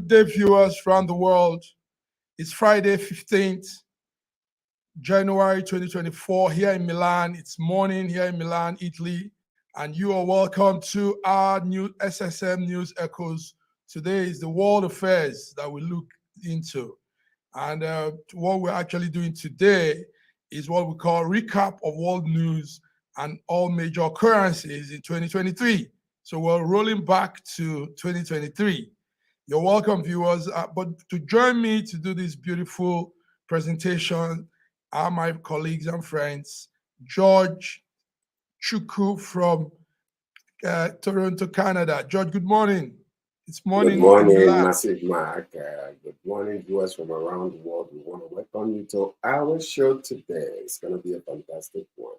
good day, viewers around the world. It's Friday, 15th January 2024 here in Milan. It's morning here in Milan, Italy, and you are welcome to our new SSM News Echoes. Today is the world affairs that we look into. And what we're actually doing today is what we call recap of world news and all major occurrences in 2023. So we're rolling back to 2023. You're welcome, viewers. But to join me to do this beautiful presentation are my colleagues and friends, George Chukwu from Toronto, Canada. George, good morning. It's morning. Good morning, Massive Mark. Good morning, viewers from around the world. We want to welcome you to our show today. It's going to be a fantastic one.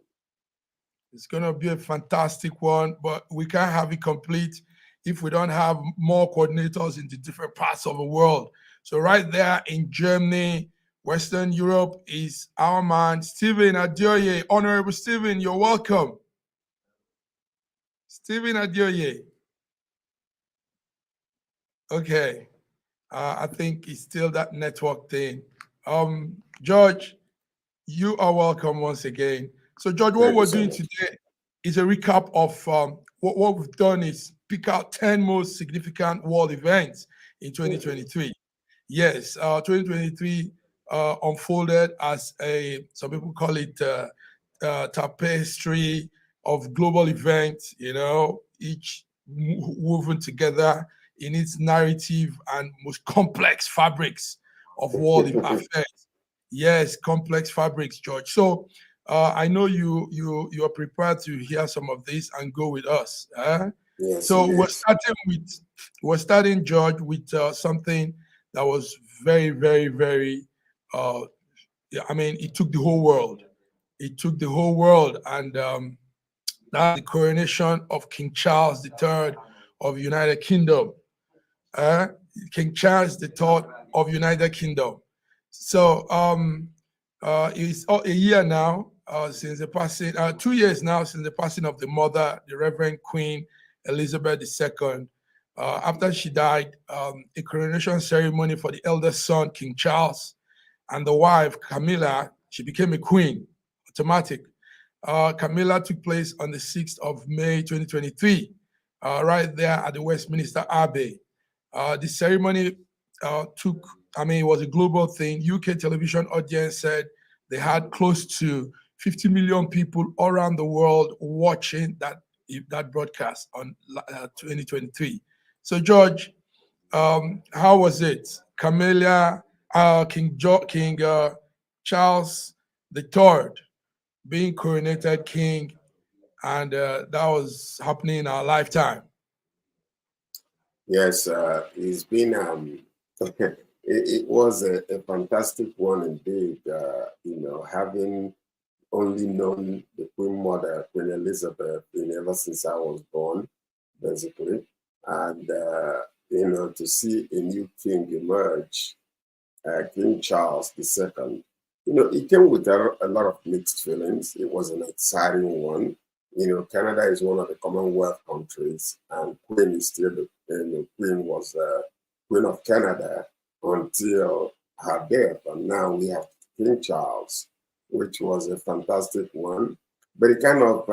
It's going to be a fantastic one, but we can't have it complete if we don't have more coordinators in the different parts of the world. So right there in Germany, Western Europe is our man, Stephen Adioye. Honorable Stephen, you're welcome. Stephen Adioye. Okay. I think it's still that network thing. George, you are welcome once again. So, George, what we're doing today is a recap of what we've done is pick out 10 most significant world events in 2023. Yes, 2023 unfolded as some people call it tapestry of global events, each woven together in its narrative and most complex fabrics of world affairs. Yes, complex fabrics, George. So I know you are prepared to hear some of this and go with us. Yes, so yes. we're starting, George, with something that was very, very, very. It took the whole world. It took the whole world, and that's the coronation of King Charles III of United Kingdom. King Charles III of United Kingdom. So it's a year now since the passing, 2 years now since the passing of the mother, the Reverend Queen Elizabeth II. After she died, a coronation ceremony for the eldest son, King Charles, and the wife, Camilla, she became a queen, automatic. Camilla took place on the 6th of May, 2023, right there at the Westminster Abbey. The ceremony it was a global thing. UK television audience said they had close to 50 million people all around the world watching that broadcast on 2023. So, George, how was it? Camilla, King Charles III being coronated king, and that was happening in our lifetime. Yes, it's been, it was a fantastic one indeed, having only known the Queen Mother, Queen Elizabeth, ever since I was born, basically. And, to see a new king emerge, King Charles II, it came with a lot of mixed feelings. It was an exciting one. Canada is one of the Commonwealth countries, and Queen is still Queen was Queen of Canada until her death. And now we have King Charles, which was a fantastic one. But it kind of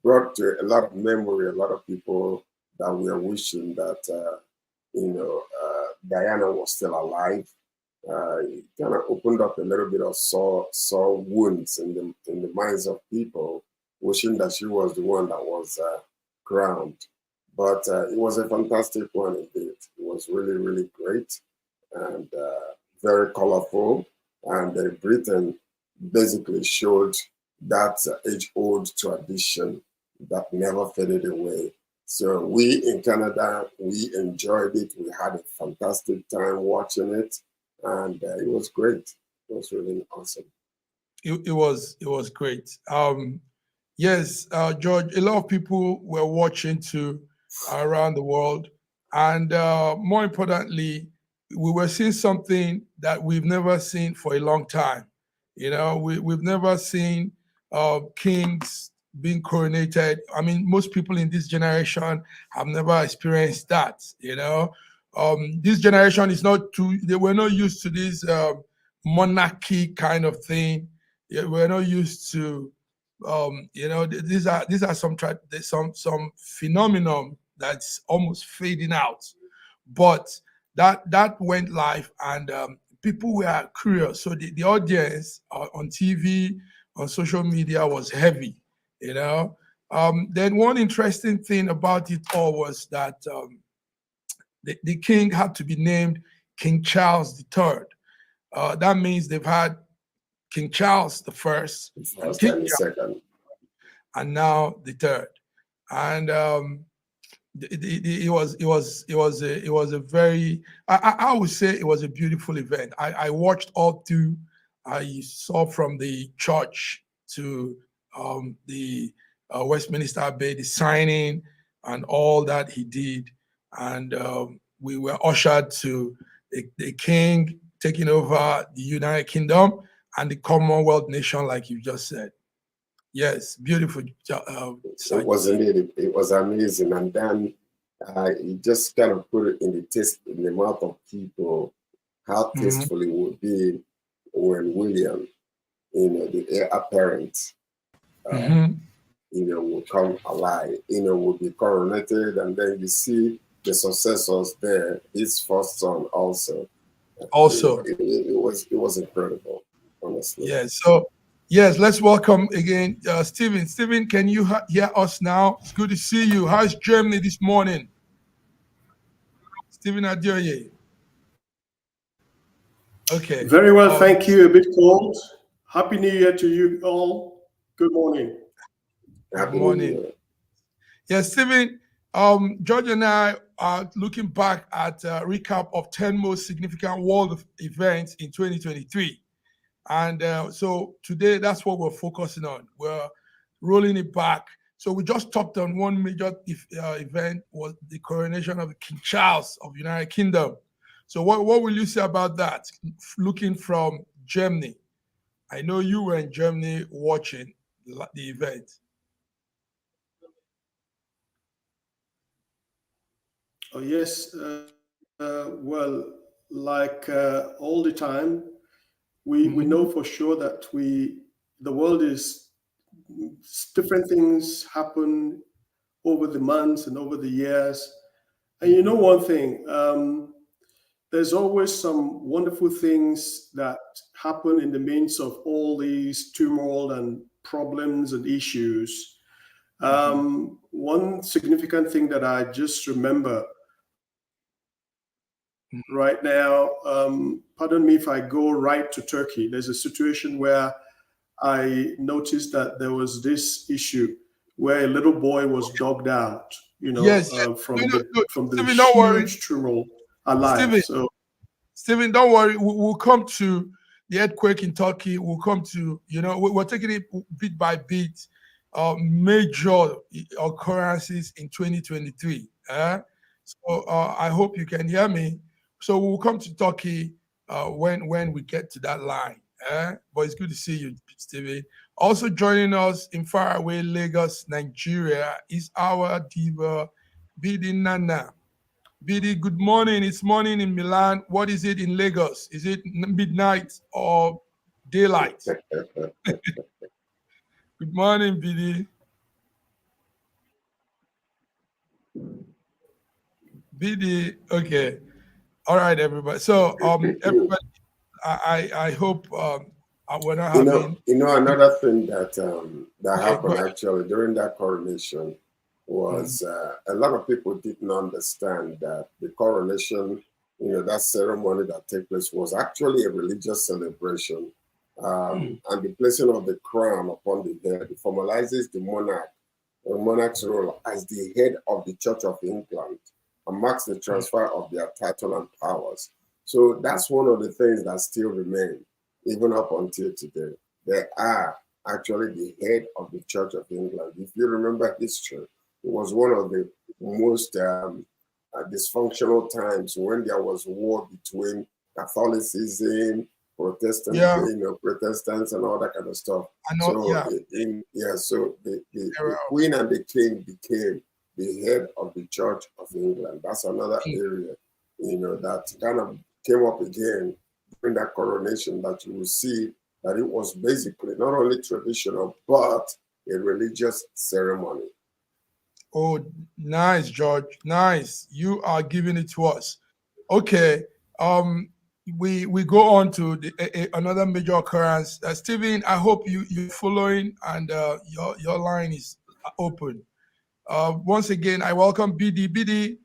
brought to a lot of memory, a lot of people that were wishing that, Diana was still alive. It kind of opened up a little bit of sore wounds in the minds of people, wishing that she was the one that was crowned. But it was a fantastic one indeed. It was really, really great and very colorful. And Britain basically showed that age-old tradition that never faded away. So we in Canada, we enjoyed it. We had a fantastic time watching it. And it was great. It was really awesome. It was great. Yes, George, a lot of people were watching too around the world. And more importantly, we were seeing something that we've never seen for a long time. We've never seen kings being coronated. Most people in this generation have never experienced that, this generation is not too, they were not used to this monarchy kind of thing. We're not used to, these are some phenomenon that's almost fading out. But that went live, and people were curious. So the audience on TV, on social media was heavy, Then one interesting thing about it all was that the king had to be named King Charles III. That means they've had King Charles the first, and the second, and now the third. And it was a very, I would say it was a beautiful event. I watched all through. I saw from the church to the Westminster Abbey, the signing and all that he did, and we were ushered to the king taking over the United Kingdom and the Commonwealth nation, like you just said. Yes, beautiful. It was indeed. It was amazing, and then you just kind of put it in the mouth of people how tasteful it would be when William, the heir apparent, would come alive. Would be coronated, and then you see the successors there. His first son also. It was incredible, honestly. Yeah. So. Yes, let's welcome again Stephen. Stephen, can you hear us now? It's good to see you. How's Germany this morning? Stephen Adioye. Okay. Very well, thank you. A bit cold. Happy New Year to you all. Good morning. Good morning. Yes, Stephen, George and I are looking back at a recap of 10 most significant world events in 2023. And so today, that's what we're focusing on. We're rolling it back. So we just talked on one major event was the coronation of King Charles of the United Kingdom. So what will you say about that, looking from Germany? I know you were in Germany watching the event. Oh, yes. Well, like all the time, we know for sure that the world is, different things happen over the months and over the years. And you know one thing, there's always some wonderful things that happen in the midst of all these turmoil and problems and issues. One significant thing that I just remember right now, pardon me if I go right to Turkey. There's a situation where I noticed that there was this issue where a little boy was dogged out, from the huge turmoil alive. Stephen, don't worry. We'll come to the earthquake in Turkey. We'll come to, we're taking it bit by bit, major occurrences in 2023. So I hope you can hear me. So we'll come to Turkey when we get to that line. But it's good to see you, Stephen. Also joining us in faraway Lagos, Nigeria, is our diva, Bidi Nana. Bidi, good morning. It's morning in Milan. What is it in Lagos? Is it midnight or daylight? Good morning, Bidi. Bidi, okay. All right, everybody. So, everybody, I hope we're not having. Another thing that happened actually during that coronation was a lot of people didn't understand that the coronation, that ceremony that took place was actually a religious celebration, and the placing of the crown upon the head formalizes the monarch's role as the head of the Church of England, and marks the transfer of their title and powers. So that's one of the things that still remain, even up until today. They are actually the head of the Church of England. If you remember history, it was one of the most dysfunctional times when there was war between Catholicism, Protestants and all that kind of stuff. So the Queen and the King became the head of the Church of England. That's another area that kind of came up again during that coronation, that you will see that it was basically not only traditional, but a religious ceremony. Oh, nice, George. Nice. You are giving it to us. Okay. We go on to another major occurrence. Stephen, I hope you're following and your line is open. Once again, I welcome BD. BD,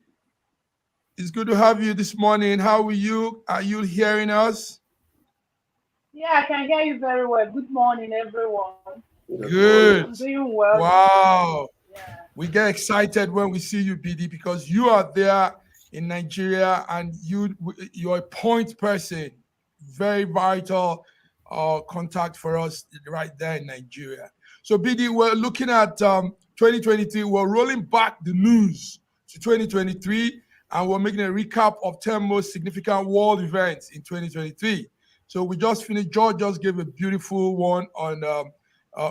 it's good to have you this morning. How are you? Are you hearing us? Yeah, I can hear you very well. Good morning, everyone. Good. I'm doing well. Wow. Yeah. We get excited when we see you, BD, because you are there in Nigeria and you're a point person, very vital contact for us right there in Nigeria. So, BD, we're looking at 2023. We're rolling back the news to 2023, and we're making a recap of 10 most significant world events in 2023. So we just finished. George just gave a beautiful one on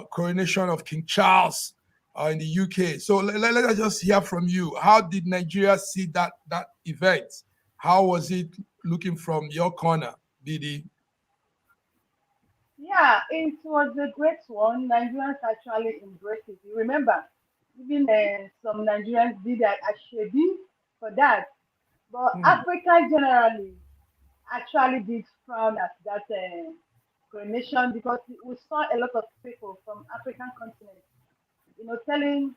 coronation of King Charles in the UK. So let us just hear from you. How did Nigeria see that event? How was it looking from your corner, BD? Yeah, it was a great one. Nigerians actually embraced it. You remember, even some Nigerians did a shebi for that. But Africa generally actually did frown at that coronation because we saw a lot of people from African continent, telling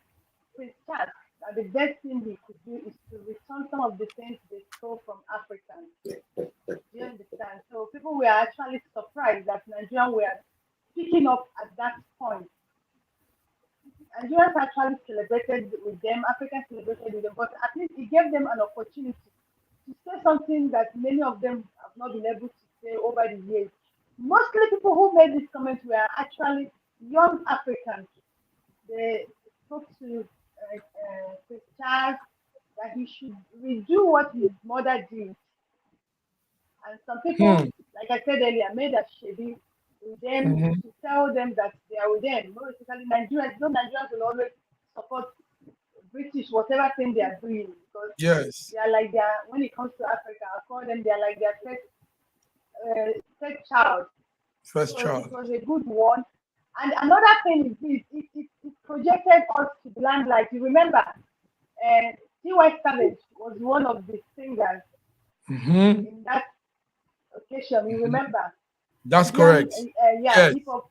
Prince Charles that the best thing he could do is to return some of the things they stole from Africans. Do you understand? So people were actually surprised that Nigerians were picking up at that point. Nigerians actually celebrated with them, Africans celebrated with them, but at least it gave them an opportunity to say something that many of them have not been able to say over the years. Mostly people who made this comment were actually young Africans. They spoke to Prince Charles that he should redo what his mother did. And some people, like I said earlier, made a shady with them to tell them that they are with them. More especially Nigerians, no Nigerians will always support British, whatever thing they are doing, because they are like their, when it comes to Africa, I call them, they are like their first child. First child. It was a good one. And another thing is this, it projected us to the limelight. You remember, T.Y. Savage was one of the singers in that occasion. You remember? That's correct. Yes. Hip hop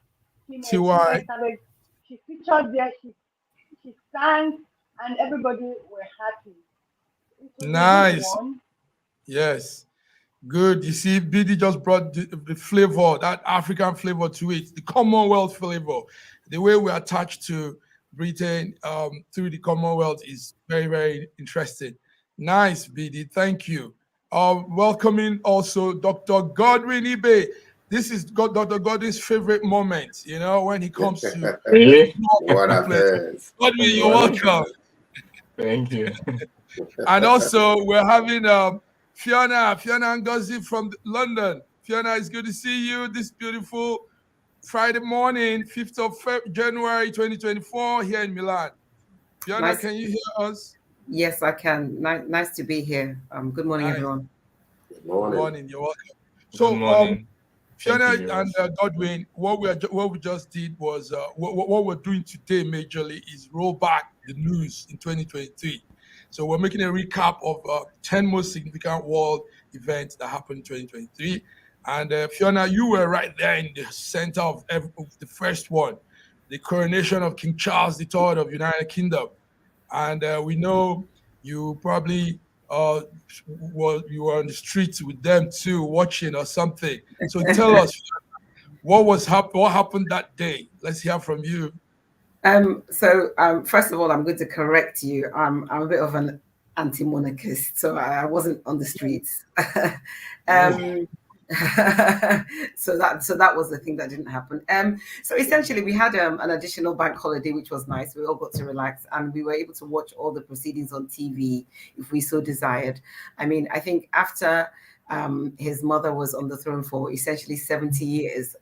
T.Y. Savage. She featured there. She sang, and everybody were happy. Nice. Yes. Good. You see, BD just brought the flavor, that African flavor to it, the Commonwealth flavor. The way we're attached to Britain through the Commonwealth is very, very interesting. Nice, BD. Thank you. Welcoming also Dr. Godwin Ibe. This is Dr. Godwin's favorite moment, when he comes to really? Godwin, you're welcome. Thank you. And also, we're having Fiona Ngozi from London. Fiona, it's good to see you this beautiful Friday morning, 5th of January 2024 here in Milan. Fiona, can you hear us? Yes, I can. Nice to be here. Good morning, everyone. Good morning. Good morning. You're welcome. So, Fiona and Godwin, what we just did was what we're doing today majorly is roll back the news in 2023. So we're making a recap of 10 most significant world events that happened in 2023. And Fiona, you were right there in the center of the first one, the coronation of King Charles III of United Kingdom. And we know you probably you were on the streets with them too, watching or something. So tell us, what happened that day? Let's hear from you. So first of all, I'm going to correct you. I'm a bit of an anti-monarchist, so I wasn't on the streets. So that was the thing that didn't happen. So essentially, we had an additional bank holiday, which was nice. We all got to relax, and we were able to watch all the proceedings on TV if we so desired. I mean, I think after his mother was on the throne for essentially 70 years.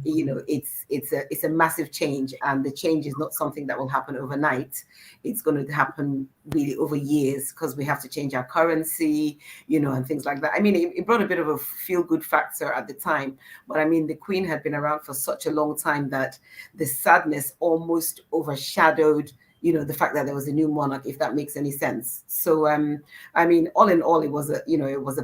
It's a massive change, and the change is not something that will happen overnight. It's going to happen really over years, because we have to change our currency, and things like that. I mean, it brought a bit of a feel-good factor at the time, but I mean, the Queen had been around for such a long time that the sadness almost overshadowed the fact that there was a new monarch, if that makes any sense. So I mean, all in all, it was a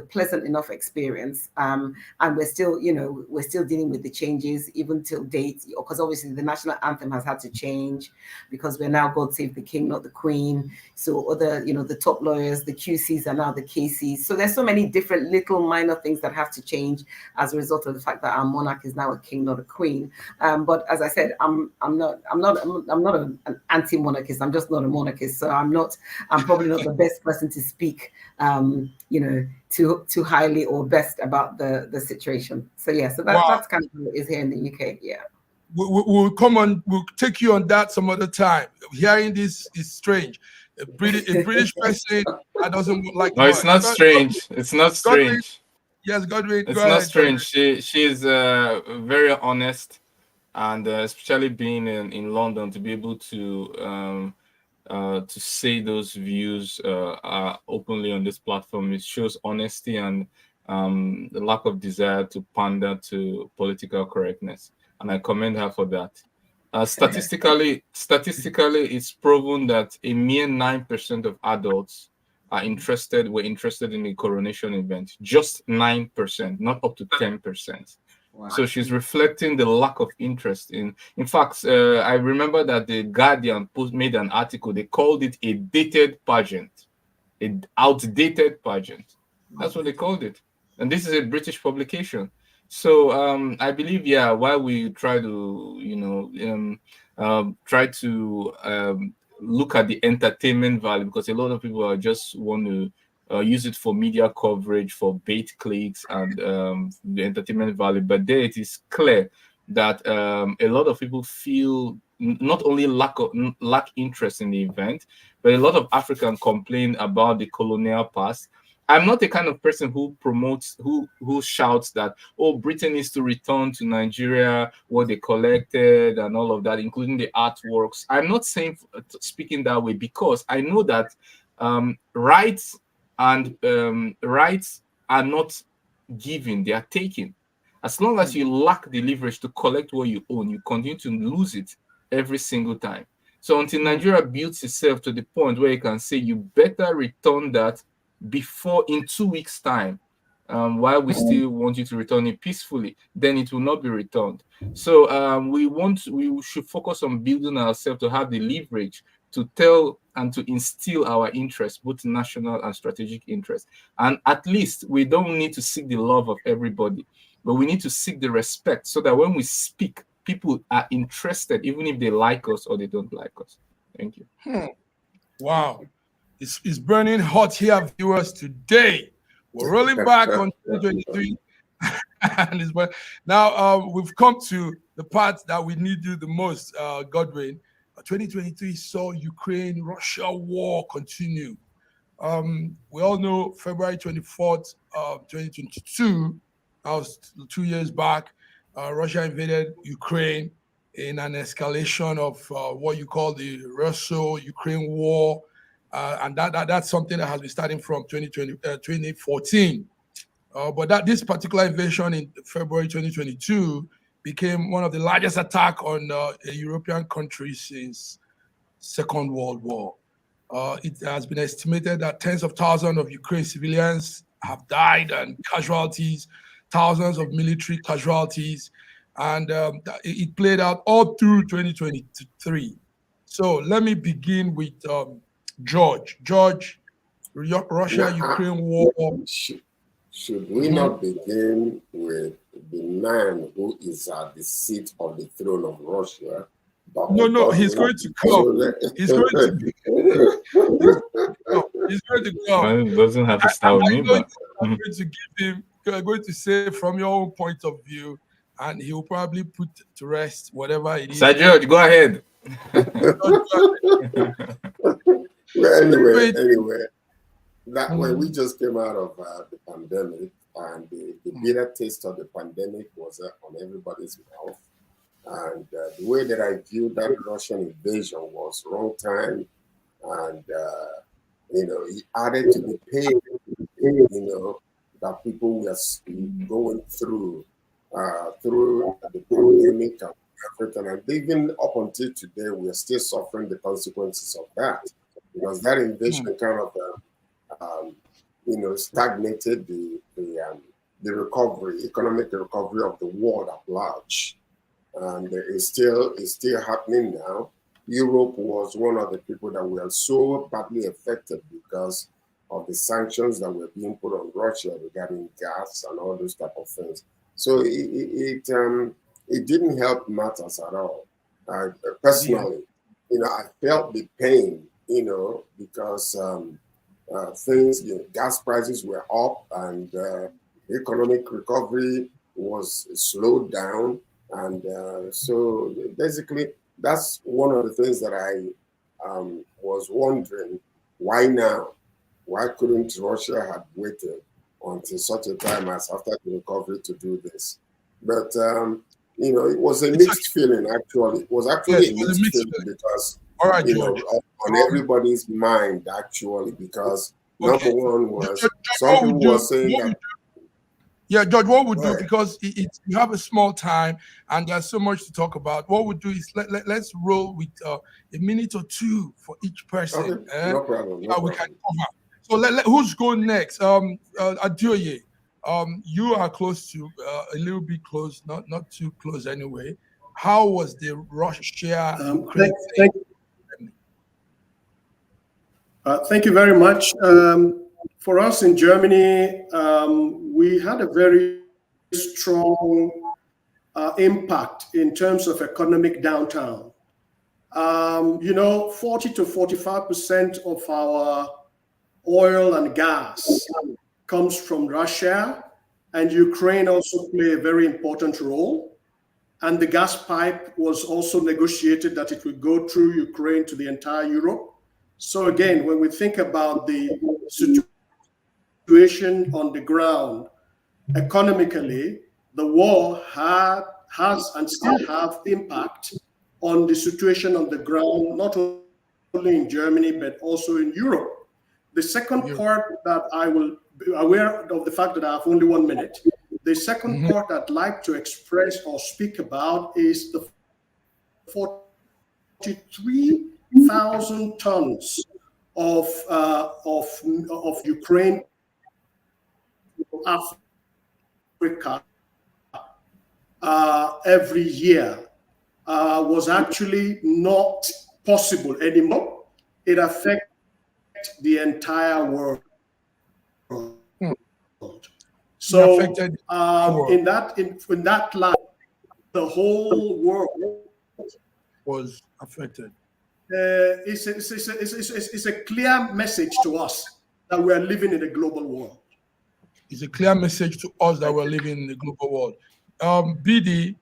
pleasant enough experience, and we're still dealing with the changes even till date, because obviously the national anthem has had to change, because we're now God Save the King, not the Queen. So other the top lawyers, the QCs, are now the KCs. So there's so many different little minor things that have to change as a result of the fact that our monarch is now a king, not a queen. But as I said, I'm not an anti-monarchist. I'm just not a monarchist, so I'm probably not the best person to speak, too highly or best about the situation. So yeah, so that's kind of what it is here in the UK. Yeah, we'll take you on that some other time. Hearing this is strange. A British person that doesn't like. No, it's not strange. It's not strange. Yes, Godwin. It's not strange. She is very honest, and especially being in London, to be able to say those views openly on this platform, it shows honesty and the lack of desire to pander to political correctness, and I commend her for that. Statistically, it's proven that a mere 9% of adults were interested in the coronation event. Just 9%, not up to 10%. Wow. So she's reflecting the lack of interest in fact, I remember that the Guardian made an article. They called it a dated pageant, an outdated pageant. That's what they called it. And this is a British publication. So I believe, while we try to, look at the entertainment value, because a lot of people just want to use it for media coverage, for bait clicks, and the entertainment value. But there it is clear that a lot of people feel not only lack interest in the event, but a lot of Africans complain about the colonial past. I'm not the kind of person who promotes, who shouts that, oh, Britain needs to return to Nigeria what they collected and all of that, including the artworks. I'm not speaking that way, because I know that rights are not given, they are taken. As long as you lack the leverage to collect what you own, you continue to lose it every single time. So until Nigeria builds itself to the point where you can say you better return that before, in 2 weeks' time, while we still want you to return it peacefully, then it will not be returned. So we should focus on building ourselves to have the leverage to tell and to instill our interests, both national and strategic interests. And at least we don't need to seek the love of everybody, but we need to seek the respect, so that when we speak, people are interested, even if they like us or they don't like us. Thank you. Wow. It's burning hot here, viewers, today. We're rolling back on 2023. And now we've come to the part that we need you the most, Godwin. 2023 saw Ukraine-Russia war continue. We all know February 24th, 2022, that was 2 years back, Russia invaded Ukraine in an escalation of what you call the Russo-Ukraine war. And that's something that has been starting from 2014. But this particular invasion in February 2022 became one of the largest attacks on a European country since Second World War. It has been estimated that tens of thousands of Ukraine civilians have died, and casualties, thousands of military casualties, and it played out all through 2023. So let me begin with George, Russia-Ukraine war. Should we not begin with the man who is at the seat of the throne of Russia? No, he's going to come. He's going to come. It doesn't have to start with me, but I'm going to give him. I'm going to say from your own point of view, and he will probably put to rest whatever it is. Sir George, go ahead. Well, anyway. that when we just came out of the pandemic, and the bitter taste of the pandemic was on everybody's mouth. And the way that I viewed that Russian invasion was wrong time, and it added to the pain, that people were going through the pandemic and everything. And even up until today, we are still suffering the consequences of that, because that invasion kind of stagnated the recovery, economic recovery of the world at large. And it's still happening now. Europe was one of the people that were so badly affected because of the sanctions that were being put on Russia regarding gas and all those type of things. So it didn't help matters at all. Personally, I felt the pain, because things, gas prices were up, and economic recovery was slowed down. And so basically, that's one of the things that I was wondering, why now? Why couldn't Russia have waited until such a time as after the recovery to do this? But, it was a mixed feeling, actually. It was actually a mixed feeling because, on everybody's mind, actually, because number one was, some people were saying that. Yeah, George, what we'll do, because you have a small time and there's so much to talk about, what we'll do is let's roll with a minute or two for each person. Okay. No problem. We can cover. So who's going next? Adioye, you are close to, a little bit close, not too close anyway. How was the Russia? Thank you very much. For us in Germany, we had a very strong impact in terms of economic downturn. 40 to 45% of our oil and gas comes from Russia, and Ukraine also play a very important role. And the gas pipe was also negotiated that it would go through Ukraine to the entire Europe. So again, when we think about the situation on the ground, economically, the war has and still have impact on the situation on the ground, not only in Germany, but also in Europe. The second part that I will be aware of the fact that I have only 1 minute. The second part I'd like to express or speak about is the 43,000 tons of Ukraine to Africa every year was actually not possible anymore. It affects the entire world. So in that line, the whole world was affected. It's a clear message to us that we are living in a global world. It's a clear message to us that we're living in the global world. BD,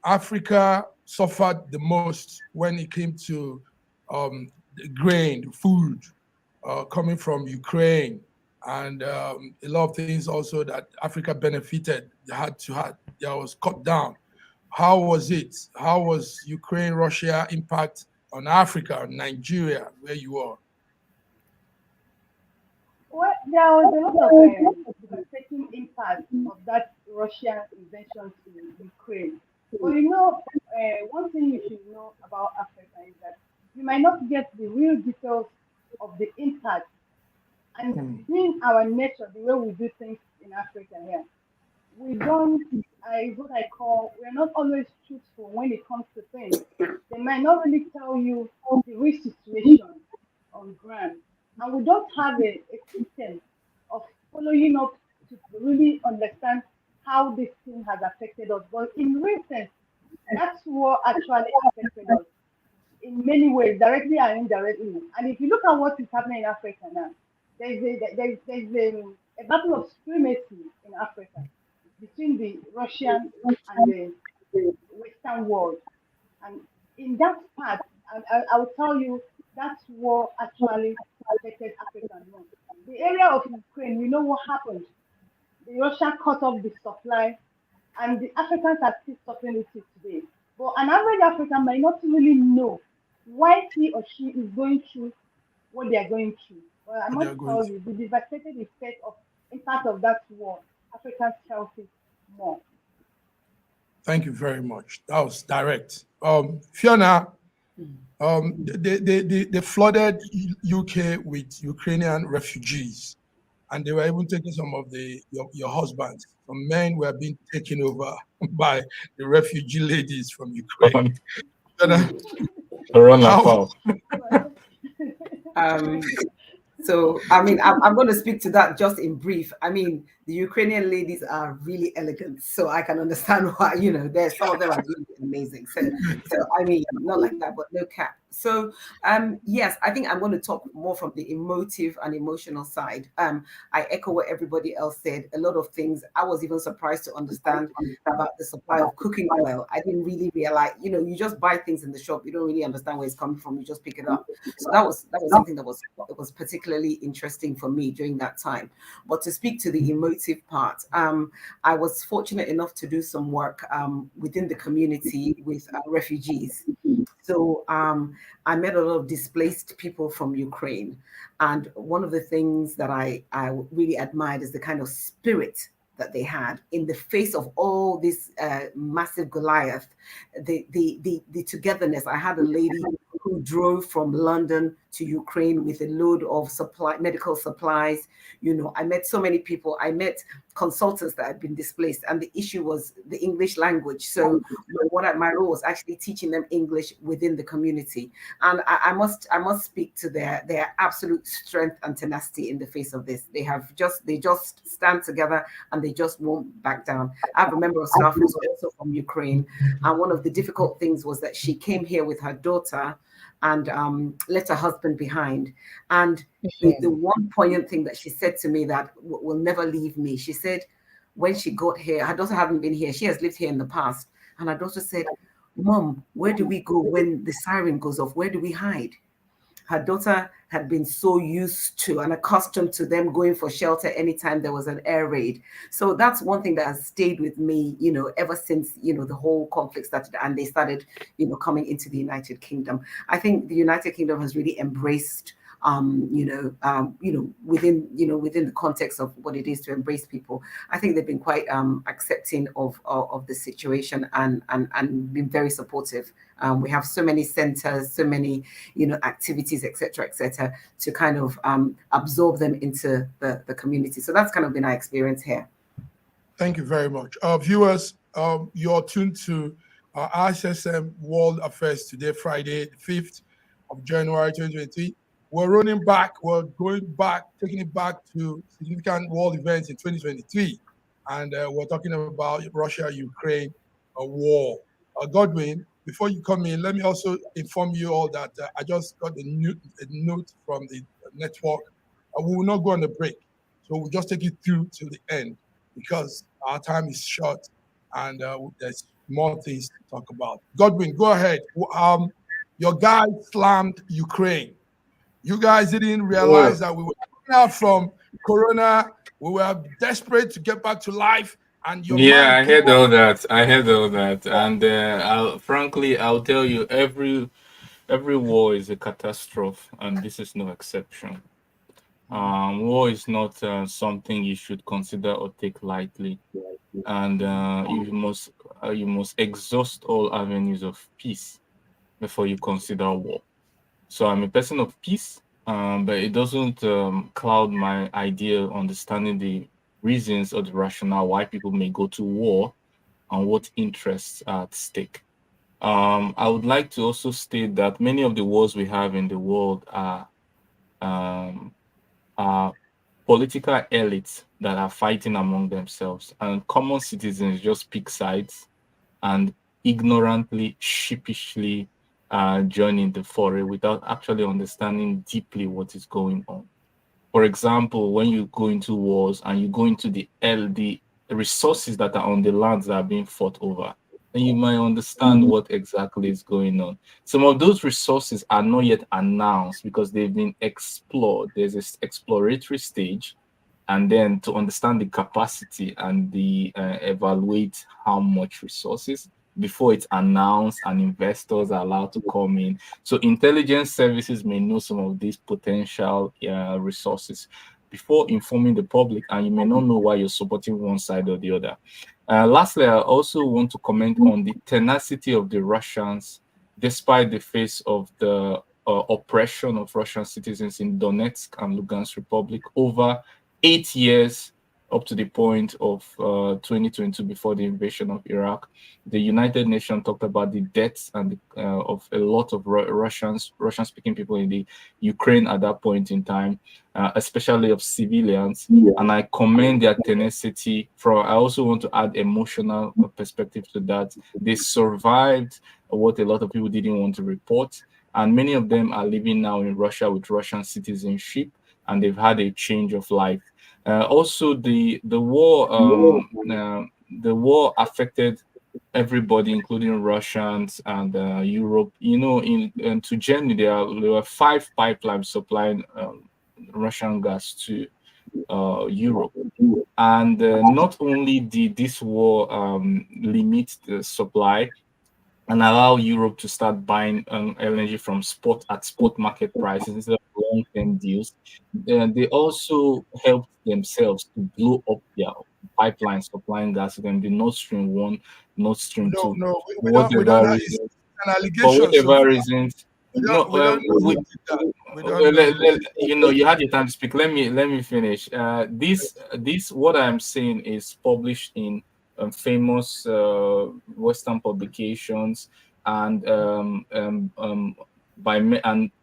Africa suffered the most when it came to the grain, food coming from Ukraine, and a lot of things also that Africa benefited that was cut down. How was it? How was Ukraine, Russia impact on Africa, Nigeria, where you are? Well, there was a lot of devastating impact of that Russian invasion in Ukraine. But one thing you should know about Africa is that you might not get the real details of the impact. And being our nature, the way we do things in Africa here, we don't, what I call, we're not always truthful when it comes to things. They might not really tell you the real situation on ground. And we don't have a system of following up to really understand how this thing has affected us. But in recent, that's what actually affected us in many ways, directly and indirectly. And if you look at what is happening in Africa now, there's a battle of supremacy in Africa between the Russian and the Western world. And in that part, I will tell you, that war actually affected African more. The area of Ukraine, we know what happened. The Russia cut off the supply, and the Africans are still suffering with it today. But an average African might not really know why he or she is going through what they are going through. Well, I What they are must going tell through. you, the devastating effect of impact of that war, Africans felt it more. Thank you very much. That was direct. Fiona, they flooded UK with Ukrainian refugees, and they were even taking some of your husbands. Some men were being taken over by the refugee ladies from Ukraine. Fiona, Corona how? foul. So, I mean, I'm going to speak to that just in brief. I mean, the Ukrainian ladies are really elegant, so I can understand why, there's some of them are really amazing. So I mean, not like that, but no cap. So, yes, I think I'm going to talk more from the emotive and emotional side. I echo what everybody else said. A lot of things I was even surprised to understand about the supply of cooking oil. I didn't really realize, you just buy things in the shop, you don't really understand where it's coming from, you just pick it up. So that was something that was particularly interesting for me during that time. But to speak to the emotive part, I was fortunate enough to do some work within the community with refugees. So I met a lot of displaced people from Ukraine. And one of the things that I really admired is the kind of spirit that they had in the face of all this massive Goliath, the togetherness. I had a lady who drove from London to Ukraine with a load of medical supplies. I met so many people. I met consultants that had been displaced, and the issue was the English language. So my role was actually teaching them English within the community. And I must speak to their absolute strength and tenacity in the face of this. They just stand together and they just won't back down. I have a member of staff who's also from Ukraine, and one of the difficult things was that she came here with her daughter and left her husband behind. And the one poignant thing that she said to me that will never leave me, she said, when she got here, her daughter hadn't been here. She has lived here in the past. And her daughter said, Mom, where do we go when the siren goes off? Where do we hide? Her daughter had been so used to and accustomed to them going for shelter anytime there was an air raid. So that's one thing that has stayed with me, ever since, the whole conflict started and they started, coming into the United Kingdom. I think the United Kingdom has really embraced within the context of what it is to embrace people. I think they've been quite accepting of the situation and been very supportive. We have so many centers, so many, activities, etc., to kind of absorb them into the community. So that's kind of been our experience here. Thank you very much. Viewers, you're tuned to ISSM World Affairs today, Friday, the 5th of January 2023. We're running back, we're going back, taking it back to significant world events in 2023. And we're talking about Russia-Ukraine war. Godwin, before you come in, let me also inform you all that I just got a note from the network. We will not go on a break. So we'll just take it through till the end because our time is short and there's more things to talk about. Godwin, go ahead. Your guy slammed Ukraine. You guys didn't realize that we were coming out from Corona. We were desperate to get back to life. And I heard all that. And I'll tell you, every war is a catastrophe, and this is no exception. War is not something you should consider or take lightly, and you must exhaust all avenues of peace before you consider war. So I'm a person of peace, but it doesn't cloud my idea understanding the reasons or the rationale why people may go to war and what interests are at stake. I would like to also state that many of the wars we have in the world are political elites that are fighting among themselves, and common citizens just pick sides and ignorantly, sheepishly joining the foray without actually understanding deeply what is going on. For example, when you go into wars and you go into the resources that are on the lands that are being fought over, and you might understand what exactly is going on. Some of those resources are not yet announced because they've been explored. There's this exploratory stage, and then to understand the capacity and the evaluate how much resources before it's announced and investors are allowed to come in. So intelligence services may know some of these potential resources before informing the public, and you may not know why you're supporting one side or the other. Lastly, I also want to comment on the tenacity of the Russians, despite the face of the oppression of Russian citizens in Donetsk and Lugansk Republic over 8 years, up to the point of 2022, before the invasion of Iraq. The United Nations talked about the deaths and of a lot of Russian-speaking people in the Ukraine at that point in time, especially of civilians. And I commend their tenacity. I also want to add emotional perspective to that. They survived what a lot of people didn't want to report, and many of them are living now in Russia with Russian citizenship, and they've had a change of life. Also, the war affected everybody, including Russians and Europe. You know, to Germany, there were 5 pipelines supplying Russian gas to Europe, and not only did this war limit the supply and allow Europe to start buying LNG from spot market prices instead of long-term deals, they also helped themselves to blow up their pipeline supplying gas to them, the Nord Stream 1, Nord Stream 2. No, we don't have an allegation. For whatever reasons, you had your time to speak. Let me finish. This what I'm saying is published in famous Western publications and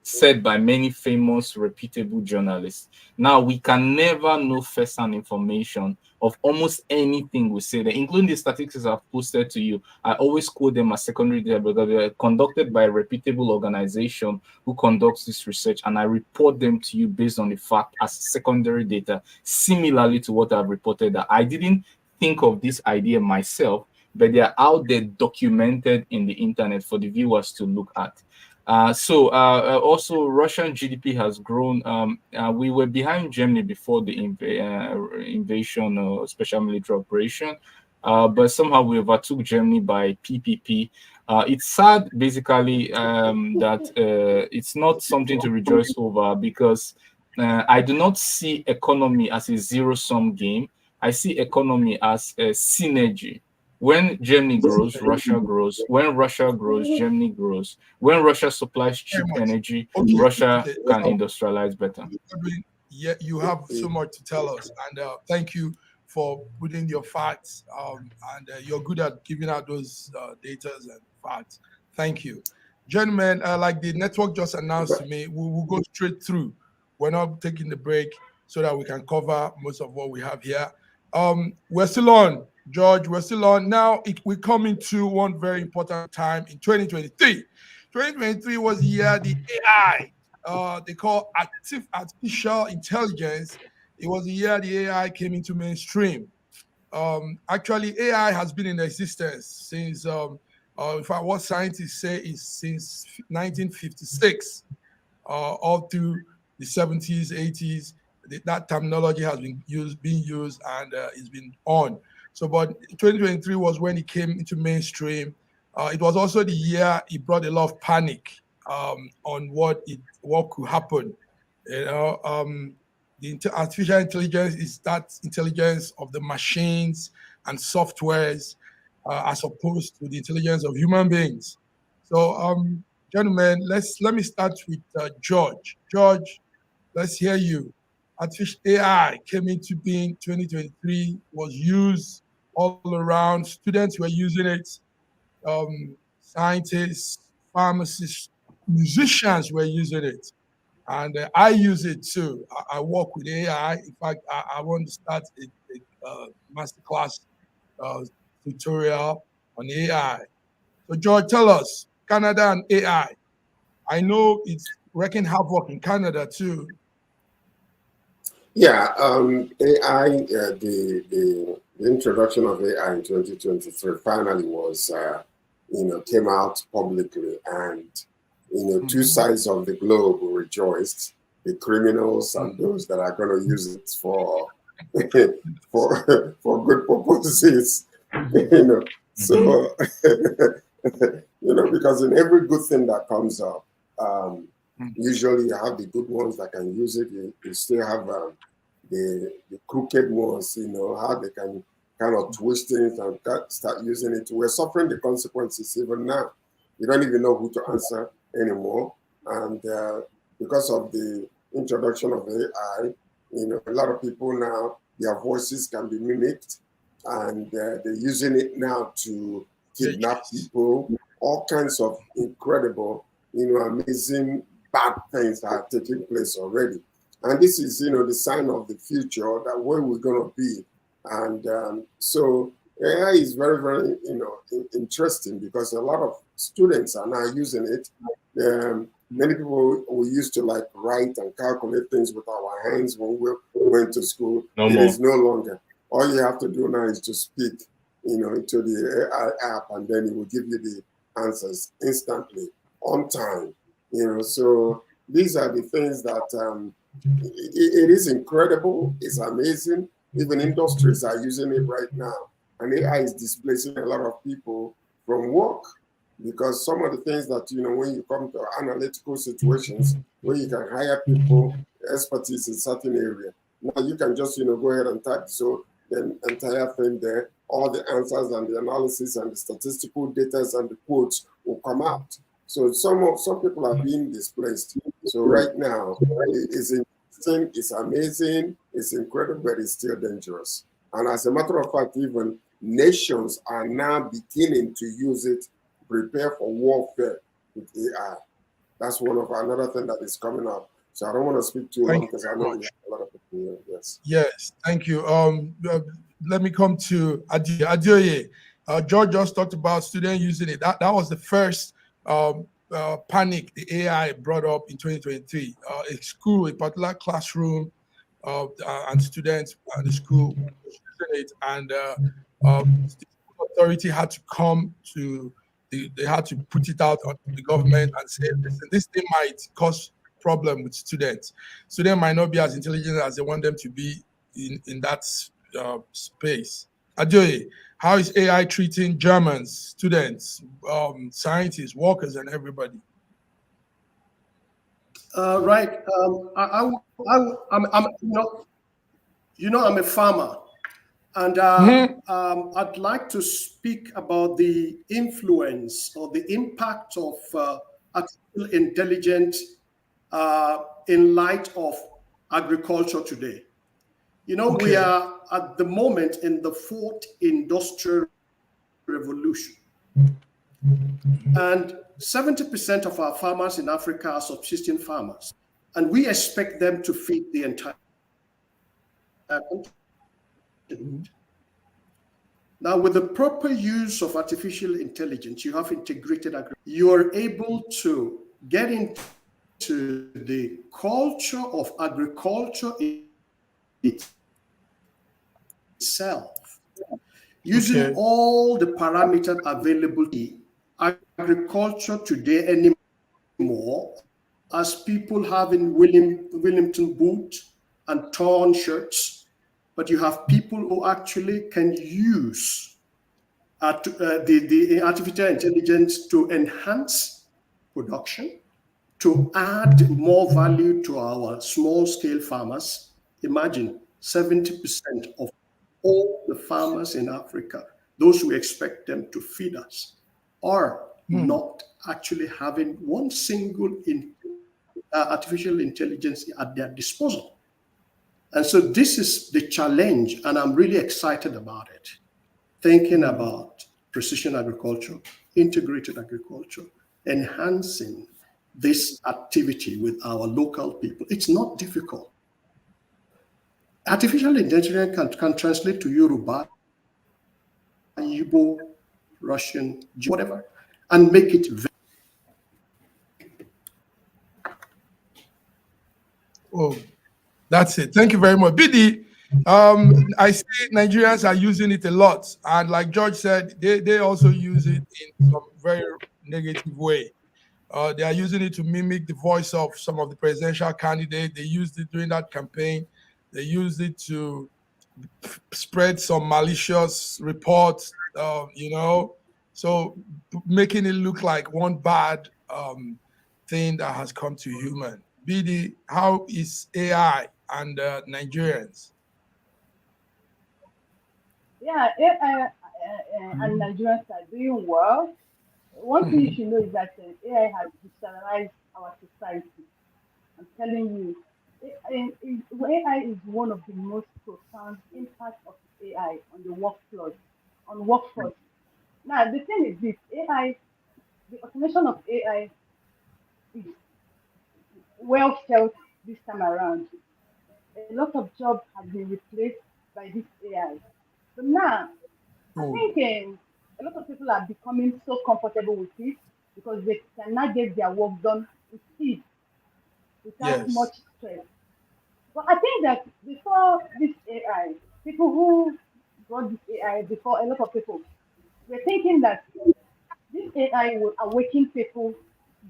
said by many famous reputable journalists. Now, we can never know first-hand information of almost anything we say there, including the statistics I've posted to you. I always quote them as secondary data because they are conducted by a reputable organization who conducts this research, and I report them to you based on the fact as secondary data, similarly to what I've reported. That I didn't think of this idea myself, but they are out there documented in the internet for the viewers to look at. Also, Russian GDP has grown. We were behind Germany before the invasion or special military operation, but somehow we overtook Germany by PPP. It's sad, basically, that it's not something to rejoice over, because I do not see economy as a zero-sum game. I see economy as a synergy. When Germany grows, Russia grows. When Russia grows, Germany grows. When Russia supplies cheap energy, Russia can industrialize better. Yeah, you have so much to tell us, and thank you for putting your facts, and you're good at giving out those data and facts. Thank you. Gentlemen, like the network just announced to me, we will go straight through. We're not taking the break so that we can cover most of what we have here. We're still on, George. We're still on. Now, we come into one very important time in 2023. 2023 was the year the AI, they call artificial intelligence. It was the year the AI came into mainstream. Actually, AI has been in existence since, in fact, what scientists say is since 1956, all through the 70s, 80s. That terminology has been used, and it's been on. So, but 2023 was when it came into mainstream. It was also the year it brought a lot of panic on what could happen. The artificial intelligence is that intelligence of the machines and softwares, as opposed to the intelligence of human beings. So, gentlemen, let me start with George. George, let's hear you. Artificial AI came into being 2023, was used all around. Students were using it. Scientists, pharmacists, musicians were using it. And I use it too. I work with AI. In fact, I want to start a masterclass tutorial on AI. So, George, tell us, Canada and AI. I know it's wreaking havoc in Canada too. Yeah, AI, the the introduction of AI in 2023 finally was, came out publicly, and two sides of the globe rejoiced: the criminals and those that are going to use it for for good purposes. So because in every good thing that comes up, usually you have the good ones that can use it. You still have the crooked ones, how they can kind of twist things and start using it. We're suffering the consequences even now. You don't even know who to answer anymore. And because of the introduction of AI, a lot of people now, their voices can be mimicked, and they're using it now to kidnap people. All kinds of incredible, amazing bad things that are taking place already. And this is, the sign of the future, that where we're going to be. And so AI is very, very, interesting, because a lot of students are now using it. Many people, we used to write and calculate things with our hands when we went to school. It is no longer. All you have to do now is to speak, into the AI app, and then it will give you the answers instantly, on time. So these are the things that it is incredible. It's amazing. Even industries are using it right now, and AI is displacing a lot of people from work, because some of the things that when you come to analytical situations where you can hire people, expertise in certain area, now you can just go ahead and type so the entire thing there, all the answers and the analysis and the statistical data and the quotes will come out. So some people are being displaced. So right now, it's interesting, it's amazing, it's incredible, but it's still dangerous. And as a matter of fact, even nations are now beginning to use it, prepare for warfare with AI. That's another thing that is coming up. So I don't want to speak too long, because I know we have a lot of people here. Yes. Yes, thank you. Let me come to Adioye. George just talked about students using it. That was the first panic the AI brought up in 2023. A school, a particular classroom, and students at the school using it, and the school authority had to come to. They had to put it out on the government and say, listen, this thing might cause problem with students. Students might not be as intelligent as they want them to be in that space. Ajoy, how is AI treating Germans, students, scientists, workers, and everybody? Right. I'm a farmer, and I'd like to speak about the influence or the impact of artificial intelligence in light of agriculture today. We are at the moment in the fourth industrial revolution, and 70% of our farmers in Africa are subsisting farmers, and we expect them to feed the entire continent. Now, with the proper use of artificial intelligence, you have integrated agriculture. You are able to get into the culture of agriculture itself, using all the parameters available. Agriculture today anymore, as people having Wellington boots and torn shirts, but you have people who actually can use the artificial intelligence to enhance production, to add more value to our small-scale farmers. Imagine 70% of all the farmers in Africa, those who expect them to feed us, are not actually having one single artificial intelligence at their disposal. And so this is the challenge, and I'm really excited about it. Thinking about precision agriculture, integrated agriculture, enhancing this activity with our local people. It's not difficult. Artificial intelligence can translate to Yoruba, Igbo, Russian, whatever, and make it. Oh, that's it. Thank you very much. Bidi, I see Nigerians are using it a lot, and like George said, they also use it in some very negative way. They are using it to mimic the voice of some of the presidential candidates. They used it during that campaign. They used it to spread some malicious reports, so making it look like one bad thing that has come to human. BD, how is AI and Nigerians? Yeah, AI and Nigerians are doing well. One thing you should know is that AI has digitalized our society. I'm telling you, AI is one of the most profound impacts of AI on the workforce. On workforce. Now, the thing is this: AI, the automation of AI is well felt this time around. A lot of jobs have been replaced by this AI. But now, I Oh, think a lot of people are becoming so comfortable with it because they cannot get their work done with speed without yes. much stress. But I think that before this AI, people who brought this AI before, a lot of people were thinking that this AI will awaken people's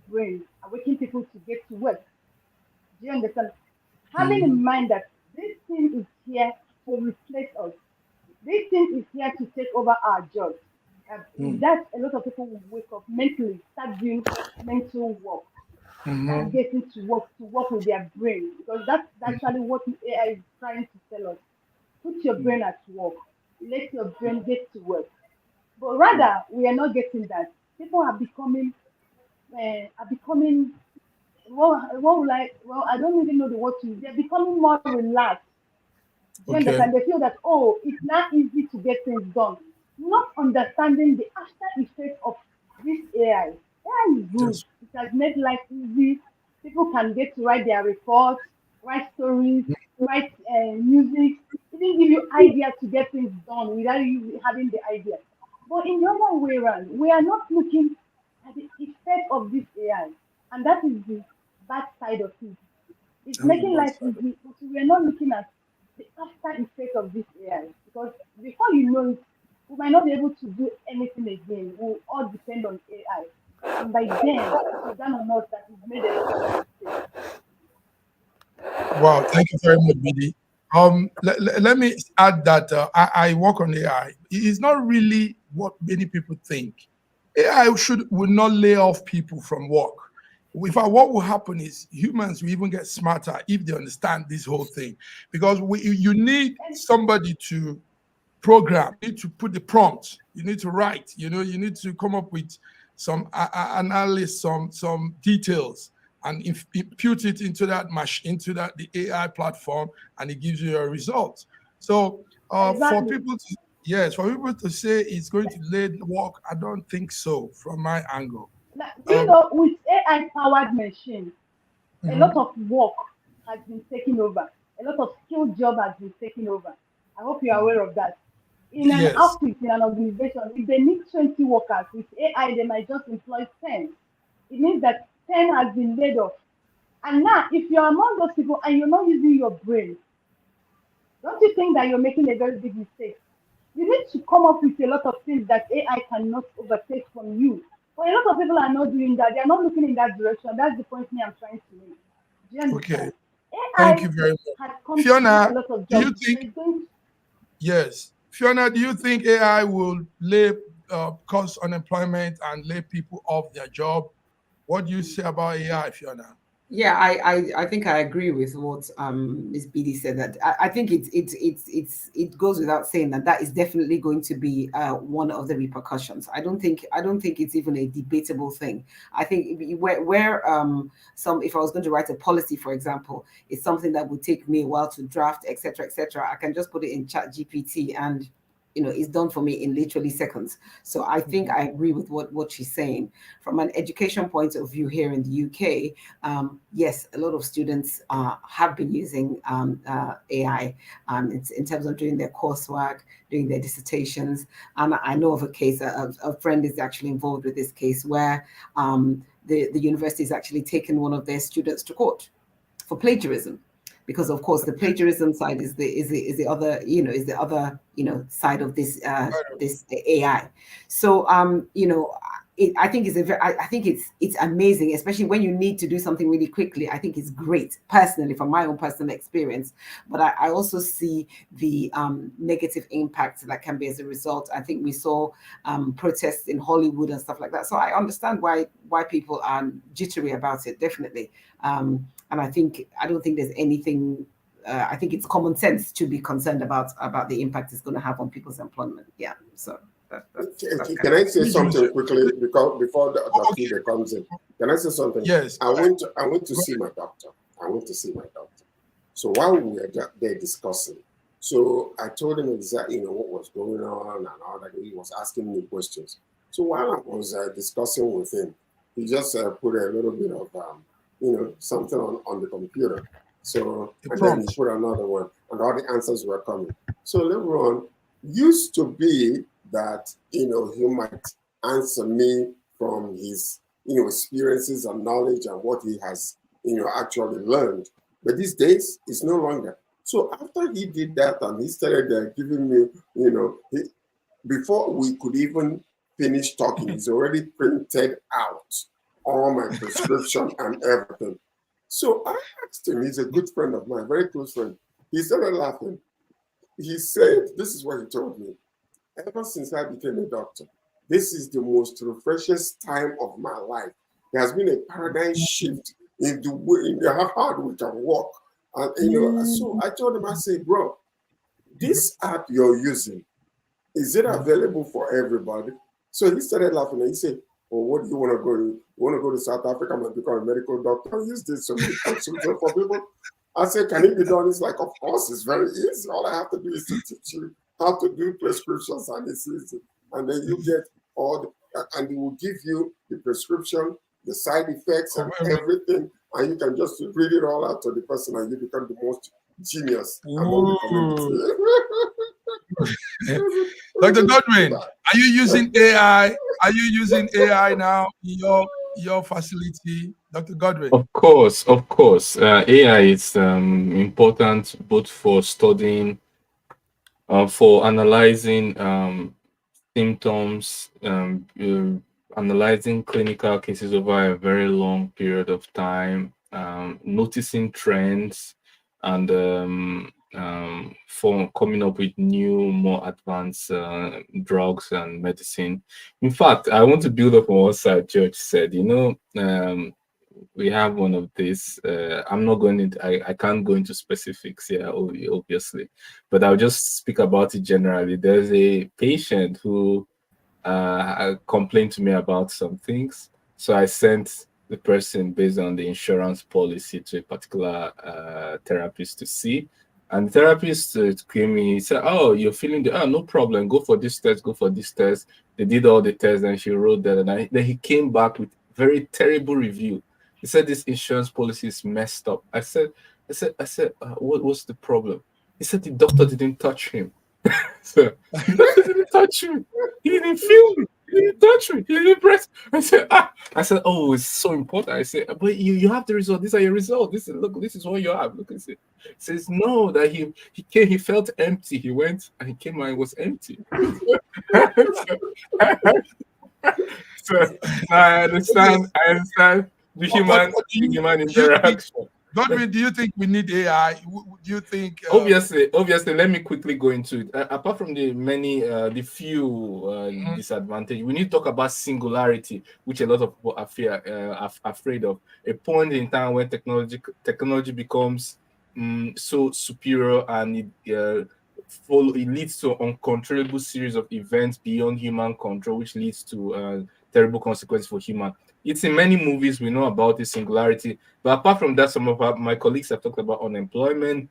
brains, awaken people to get to work. Do you understand? Having Mhm. in mind that this thing is here to replace us, this thing is here to take over our jobs. With Mm. that, a lot of people will wake up mentally, start doing mental work, start Mhm. getting to work with their brain, because that's actually what AI is trying to tell us. Put your Mm. brain at work. Let your brain get to work. But rather, we are not getting that. People are becoming I don't even know the word to use. They're becoming more relaxed. Do you Okay. understand? They feel that, oh, it's not easy to get things done. Not understanding the after effect of this AI. AI is good. Yes. It has made life easy. People can get to write their reports, write stories, write music, even give you ideas to get things done without you having the idea. But in the other way around, we are not looking at the effect of this AI. And that is the bad side of it. It's That's the making bad life side. easy, but we are not looking at the after effect of this AI. Because before you know it, we might not be able to do anything again. We'll all depend on AI. And by then, it will dawn on us that we've made a lot of mistakes. Wow, thank you very much, BD. Let me add that I work on AI. It's not really what many people think. AI would not lay off people from work. In fact, what will happen is humans will even get smarter if they understand this whole thing. Because you need And somebody to program, you need to put the prompt, you need to write, you need to come up with some analysis, some details, and impute it into that into that the AI platform, and it gives you a result. So for exactly. people to, yes, for people to say it's going to lay work, I don't think so from my angle. Now, do you Um, know, with AI powered machines, a lot mhm. of work has been taken over. A lot of skilled job has been taken over. I hope you're aware of that. In an Yes. office, in an organization, if they need 20 workers, with AI, they might just employ 10. It means that 10 has been laid off. And now, if you're among those people and you're not using your brain, don't you think that you're making a very big mistake? You need to come up with a lot of things that AI cannot overtake from you. But a lot of people are not doing that. They are not looking in that direction. That's the point me I'm trying to make. Do you Okay. understand? Thank AI you very much. has come to take a Fiona, lot of do you jobs. So think it's going Yes. Fiona, do you think AI will cause unemployment and lay people off their job? What do you say about AI, Fiona? Yeah, I think I agree with what Ms. BD said. That I think it goes without saying that that is definitely going to be one of the repercussions. I don't think it's even a debatable thing. I think where some if I was going to write a policy, for example, it's something that would take me a while to draft, etc., etc. I can just put it in Chat GPT and it's done for me in literally seconds. So I think I agree with what she's saying. From an education point of view here in the UK, yes, a lot of students have been using AI in terms of doing their coursework, doing their dissertations. And I know of a case, a friend is actually involved with this case where the university has actually taken one of their students to court for plagiarism. because of course the plagiarism side is the other, side of this this AI. So I think it's amazing, especially when you need to do something really quickly. I think it's great, personally, from my own personal experience. But I also see the negative impact that can be as a result. I think we saw protests in Hollywood and stuff like that. So I understand why people are jittery about it, definitely. And I don't think there's anything. I think it's common sense to be concerned about the impact it's going to have on people's employment. Yeah. So. Can I say something quickly before the doctor comes in? Can I say something? Yes. I went to see my doctor. So while we were there discussing, so I told him exactly what was going on and all that. He was asking me questions. So while I was discussing with him, he just put a little bit of something on the computer. So and then he put another one, and all the answers were coming. So later on, used to be that he might answer me from his experiences and knowledge and what he has actually learned, but these days it's no longer. So after he did that and he started giving me before we could even finish talking, he's already printed out all my prescription and everything. So I asked him, he's a good friend of mine, very close friend. He started laughing. He said, this is what he told me: ever since I became a doctor, this is the most refreshing time of my life. There has been a paradigm shift in the hard we can work. And so I told him, I said, bro, this app you're using, is it available for everybody? So he started laughing and he said, well, what do you want to go to? You want to go to South Africa and become a medical doctor? Use this solution for people. I said, can it be done? It's like, of course, it's very easy. All I have to do is to teach you how to do prescriptions, and it's easy. And then you get and it will give you the prescription, the side effects, and everything. And you can just read it all out to the person, and you become the most genius among the community. Dr. Godwin, are you using AI? Are you using AI now in your facility, Dr. Godwin? Of course. AI is important both for studying, for analyzing symptoms, analyzing clinical cases over a very long period of time, noticing trends, and for coming up with new, more advanced drugs and medicine. In fact, I want to build up on what Sir George said. We have one of these. I'm not going into. I can't go into specifics here, obviously, but I'll just speak about it generally. There's a patient who complained to me about some things, so I sent the person based on the insurance policy to a particular therapist to see. And the therapist came in, he said, oh, you're feeling no problem, go for this test, go for this test. They did all the tests and she wrote that, and then he came back with very terrible review. He said this insurance policy is messed up. I said, what's the problem? He said the doctor didn't touch him. So the doctor didn't touch him. He didn't feel me. He didn't touch me. He didn't press. I said, oh, it's so important. I said, but you have the result. These are your results. This is what you have. Look at it. He says, no, that he came, he felt empty. He went and he came out and it was empty. So I understand the human interaction. Godwin, do you think we need AI? Do you think? Obviously, let me quickly go into it. Apart from the few disadvantages, we need to talk about singularity, which a lot of people are afraid of. A point in time when technology becomes so superior, and it leads to an uncontrollable series of events beyond human control, which leads to terrible consequences for human. It's in many movies, we know about this singularity. But apart from that, some of my colleagues have talked about unemployment,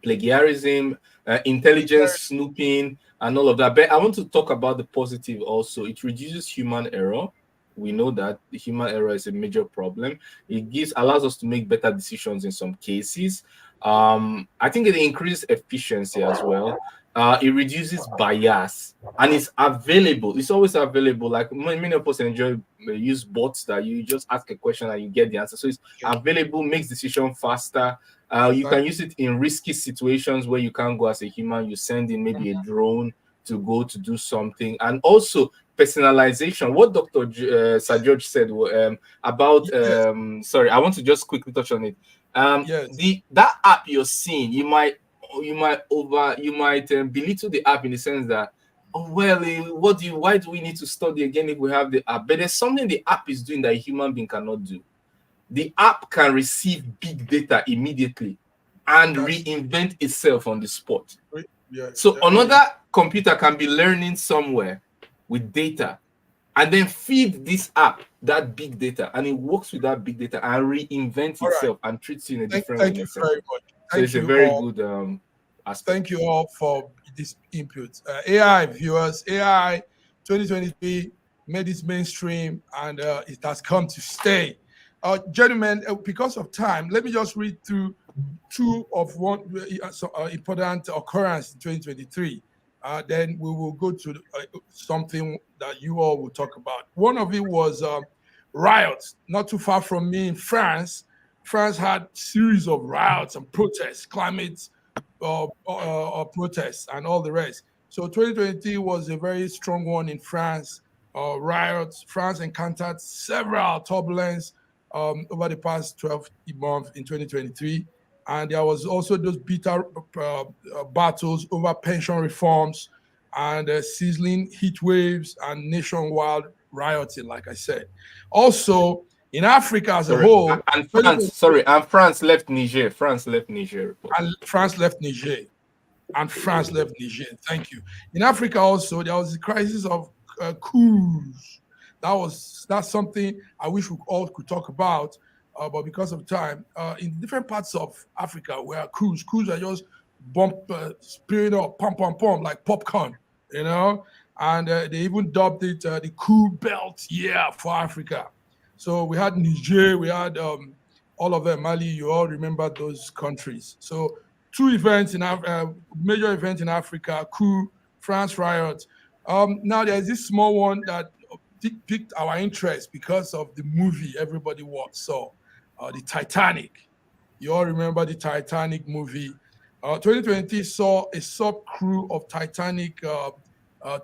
plagiarism, intelligence snooping, and all of that. But I want to talk about the positive also. It reduces human error. We know that the human error is a major problem. It allows us to make better decisions in some cases. I think it increases efficiency as well. It reduces bias, and it's available. It's always available. Like many of us use bots that you just ask a question and you get the answer. So it's available, makes decision faster. You can use it in risky situations where you can't go as a human. You send in maybe a drone to go to do something. And also personalization. What Dr. Sir George said about sorry, I want to just quickly touch on it. That app you're seeing, you might belittle the app in the sense that, oh well, why do we need to study again if we have the app? But there's something the app is doing that a human being cannot do. The app can receive big data immediately and reinvent itself on the spot. So another computer can be learning somewhere with data and then feed this app that big data, and it works with that big data and reinvents itself and treats you in a different way. Thank you very much. So it's a very good aspect. Thank you all for this input. AI viewers, AI 2023 made it mainstream, and it has come to stay. Gentlemen, because of time, let me just read through two of one important occurrence in 2023. Then we will go to something that you all will talk about. One of it was riots, not too far from me in France. France had series of riots and protests, climate protests, and all the rest. So 2023 was a very strong one in France. Riots. France encountered several turbulence over the past 12 months in 2023. And there was also those bitter battles over pension reforms and sizzling heat waves and nationwide rioting, like I said. Also, in Africa as a whole... And France left Niger. France left Niger. And France left Niger. And France left Niger. Thank you. In Africa also, there was the crisis of coups. That's something I wish we all could talk about, but because of time, in different parts of Africa, where coups are just spewing up, pump, like popcorn, you know, and they even dubbed it the Coup Belt year for Africa. So we had Niger, we had all of them, Mali. You all remember those countries. So two events major events in Africa: coup, France riot. Now there's this small one that piqued our interest because of the movie everybody saw, the Titanic. You all remember the Titanic movie. 2020 saw a sub-crew of Titanic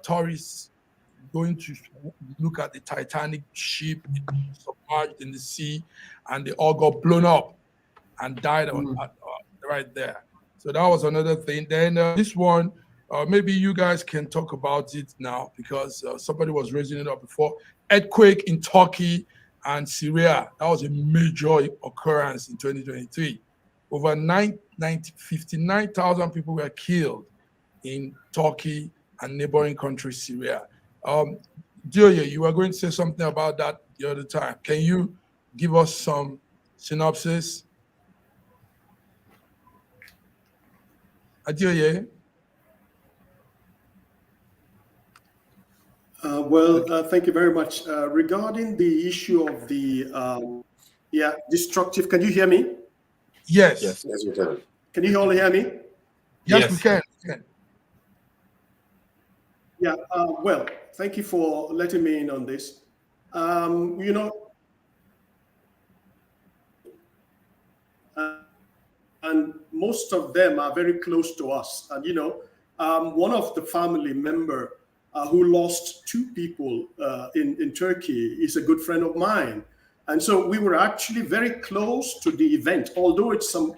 tourists going to look at the Titanic ship submerged in the sea, and they all got blown up and died right there. So that was another thing. Then this one, maybe you guys can talk about it now, because somebody was raising it up before. Earthquake in Turkey and Syria. That was a major occurrence in 2023. Over 59,000 people were killed in Turkey and neighboring country Syria. Delia, you were going to say something about that the other time. Can you give us some synopsis? Delia? Thank you very much. Regarding the issue of the destructive, can you hear me? Yes. Yes, we can. Can you all hear me? Yes, we can. Yeah, thank you for letting me in on this. And most of them are very close to us. And, one of the family member who lost two people in Turkey is a good friend of mine. And so we were actually very close to the event, although it's some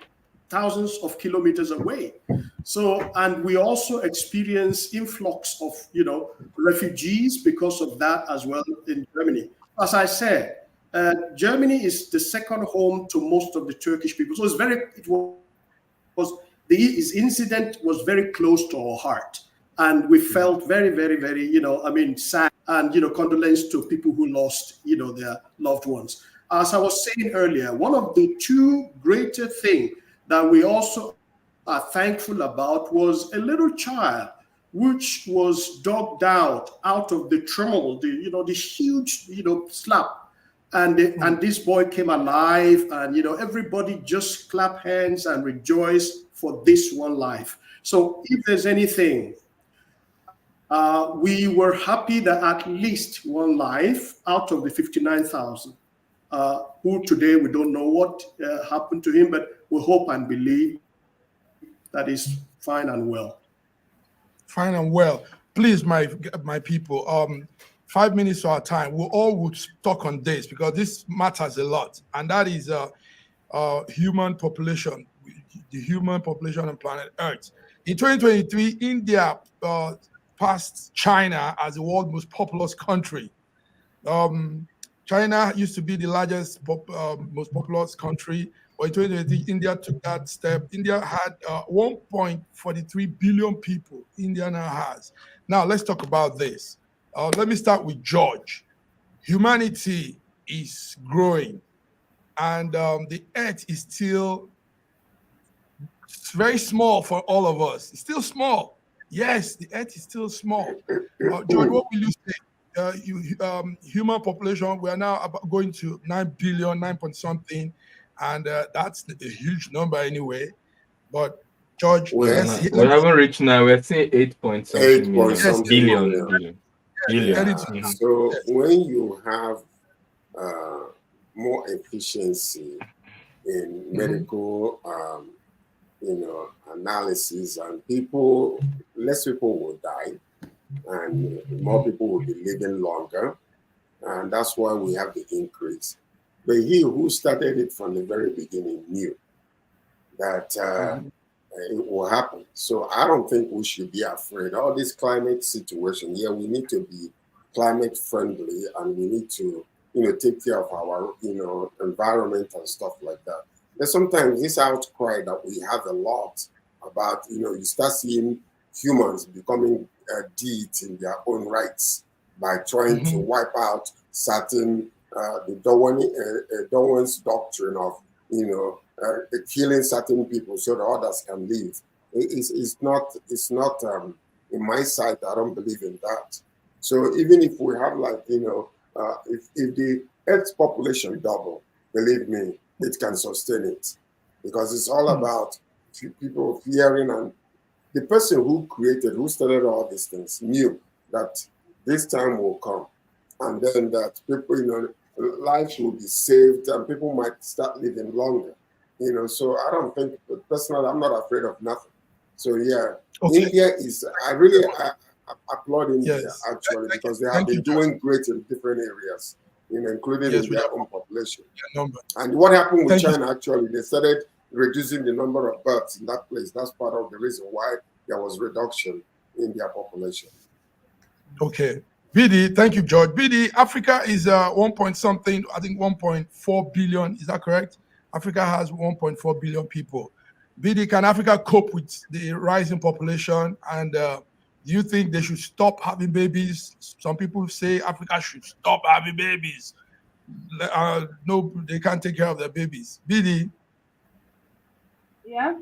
thousands of kilometers away. So, and we also experienced influx of, refugees because of that as well in Germany. As I said, Germany is the second home to most of the Turkish people. So this incident was very close to our heart. And we felt very, very, very, sad, and, condolence to people who lost, their loved ones. As I was saying earlier, one of the two greater things that we also are thankful about was a little child which was dogged out of the trommel, the huge, slap. And this boy came alive, and, everybody just clapped hands and rejoiced for this one life. So if there's anything, we were happy that at least one life out of the 59,000, who today we don't know what happened to him, but we hope and believe that is fine and well. Fine and well. Please, my people, 5 minutes to our time. We all would talk on this because this matters a lot, and that is human population, the human population on planet Earth. In 2023, India passed China as the world's most populous country. China used to be the largest, most populous country, but in 2023, India took that step. India had 1.43 billion people. India now has. Now, let's talk about this. Let me start with George. Humanity is growing, and the Earth is still very small for all of us. It's still small. Yes, the Earth is still small. George, what will you say? Human population, we are now going to 9 billion, 9 point something, and that's a huge number anyway. But George, we haven't reached now. We're saying 8 point something million. Yes, billion. Yeah. So when you have more efficiency in medical, analysis, and less people will die, and more people will be living longer, and that's why we have the increase. But he who started it from the very beginning knew that it will happen. So I don't think we should be afraid. All this climate situation, we need to be climate friendly, and we need to, take care of our, environment and stuff like that. But sometimes this outcry that we have a lot about, you start seeing humans becoming deities in their own rights by trying to wipe out certain the Darwin's doctrine of killing certain people so the others can live. It's not in my sight. I don't believe in that. So even if we have if the Earth's population double, believe me, it can sustain it, because it's all about people fearing, and the person who started all these things knew that this time will come, and then that people, lives will be saved, and people might start living longer. So I don't think, personally, I'm not afraid of nothing. So India is, I applaud India actually, because they have been doing great in different areas, including in their own population. And what happened with China, actually, they started reducing the number of births in that place. That's part of the reason why there was reduction in their population. Okay. BD, thank you, George. BD, Africa is 1 point something, I think 1.4 billion. Is that correct? Africa has 1.4 billion people. BD, can Africa cope with the rising population? And do you think they should stop having babies? Some people say Africa should stop having babies. No, they can't take care of their babies. BD? Yeah.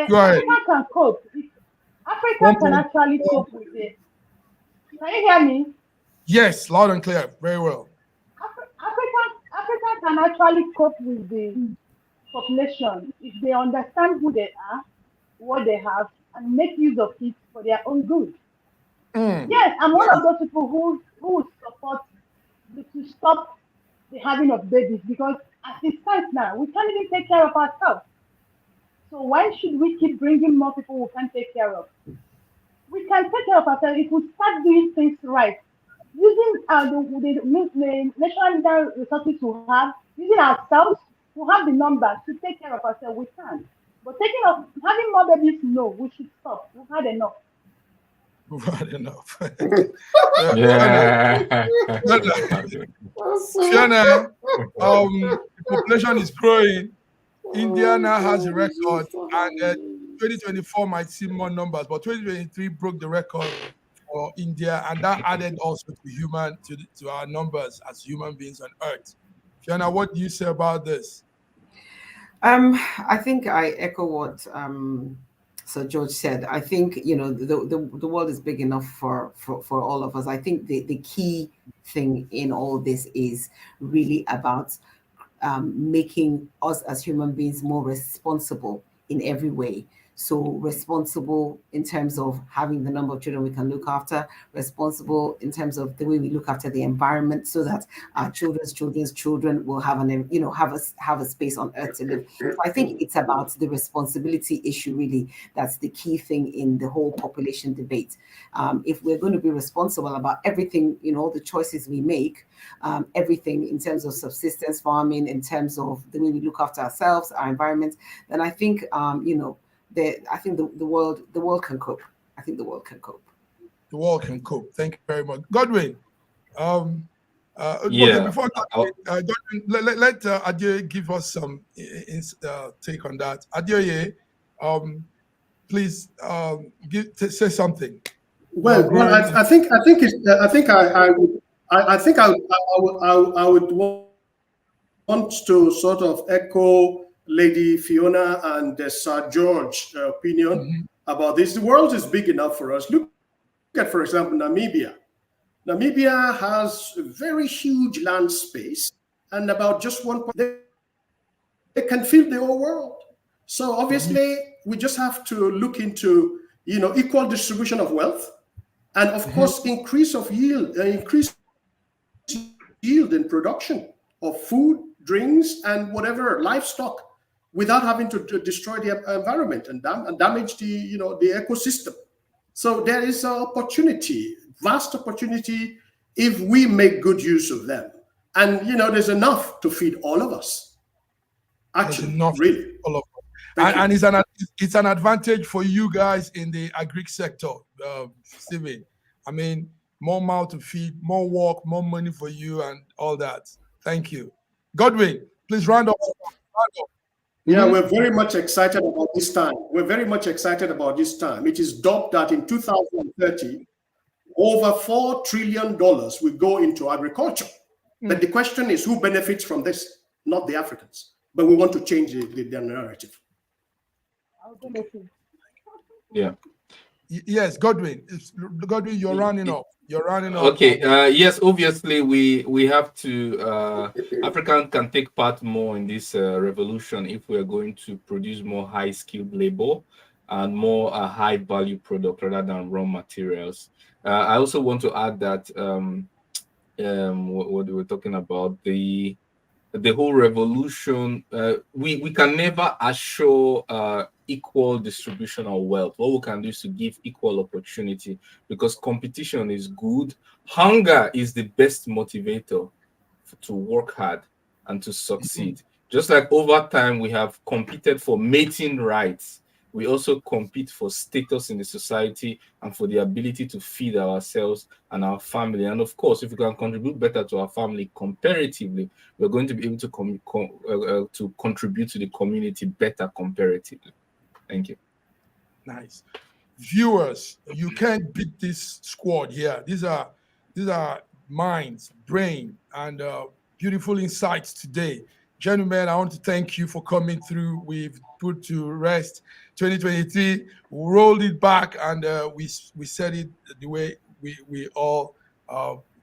Go ahead. Africa can cope. Africa can actually cope with it. Can you hear me? Yes, loud and clear. Very well. Africa can actually cope with the population if they understand who they are, what they have, and make use of it for their own good. Yes, I'm one of those people who would support to stop the having of babies, because as it stands now, we can't even take care of ourselves. So why should we keep bringing more people we can't take care of? We can take care of ourselves if we start doing things right, using the national resources we have, using ourselves to have the numbers to take care of ourselves. We can, but having more babies, no, we should stop. We've had enough. We've had enough. Fiona, the population is growing. India now has a record, and 2024 might see more numbers, but 2023 broke the record for India, and that added also to our numbers as human beings on Earth. Fiona, what do you say about this? I think I echo what Sir George said. I think the world is big enough for all of us. I think the key thing in all this is really about making us as human beings more responsible in every way. So responsible in terms of having the number of children we can look after, responsible in terms of the way we look after the environment, so that our children's children will have have a space on earth to live. So I think it's about the responsibility issue, really. That's the key thing in the whole population debate. If we're going to be responsible about everything, all the choices we make, everything in terms of subsistence farming, in terms of the way we look after ourselves, our environment, then I think I think the world can cope. I think the world can cope. The world can cope. Thank you very much, Godwin. Yeah. Okay, before Godwin, let Adeoye give us some take on that. Adeoye, please say something. Well, I think I would want to sort of echo Lady Fiona and Sir George's opinion about this. The world is big enough for us. Look at, for example, Namibia. Namibia has a very huge land space, and about just one point, they can feed the whole world. So obviously, we just have to look into equal distribution of wealth, and of course, increase yield in production of food, drinks, and whatever livestock, without having to destroy the environment and damage the ecosystem. So there is an opportunity, vast opportunity, if we make good use of them. And there's enough to feed all of us. Actually, there's enough really. All of us. And it's an advantage for you guys in the agri sector, Stephen. I mean, more mouth to feed, more work, more money for you, and all that. Thank you, Godwin. Please round up. Yeah, we're very much excited about this time. We're very much excited about this time. It is dubbed that in 2030, over $4 trillion will go into agriculture. But the question is, who benefits from this? Not the Africans. But we want to change the narrative. Yeah. Yes, Godwin. Godwin, you're running up. You're running up. Okay. Yes, obviously we have to. African can take part more in this revolution if we are going to produce more high-skilled labor and more high-value product rather than raw materials. I also want to add that what we were talking about, the whole revolution, we can never assure equal distribution of wealth. What we can do is to give equal opportunity, because competition is good. Hunger is the best motivator to work hard and to succeed. Just like over time we have competed for mating rights, we also compete for status in the society and for the ability to feed ourselves and our family. And of course, if we can contribute better to our family comparatively, we're going to be able to contribute to the community better comparatively. Thank you. Nice. Viewers, you can't beat this squad here. These are minds, brain, and beautiful insights today. Gentlemen, I want to thank you for coming through. We've put to rest 2023, we rolled it back, and we said it the way we all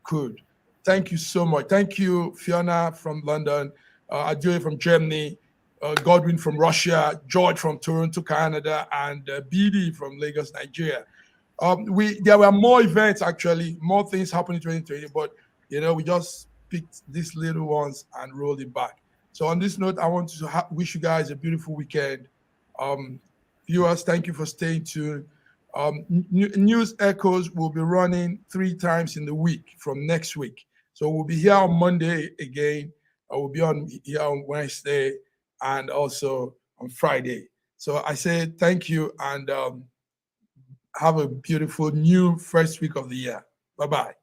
could. Thank you so much. Thank you, Fiona from London, Adeoye from Germany, Godwin from Russia, George from Toronto, Canada, and BD from Lagos, Nigeria. There were more events, actually, more things happening in 2020, but we just picked these little ones and rolled it back. So on this note, I want to wish you guys a beautiful weekend. Viewers, thank you for staying tuned. News Echoes will be running 3 times in the week from next week. So we'll be here on Monday again. We'll be here on Wednesday and also on Friday. So I say thank you, and have a beautiful new first week of the year. Bye-bye.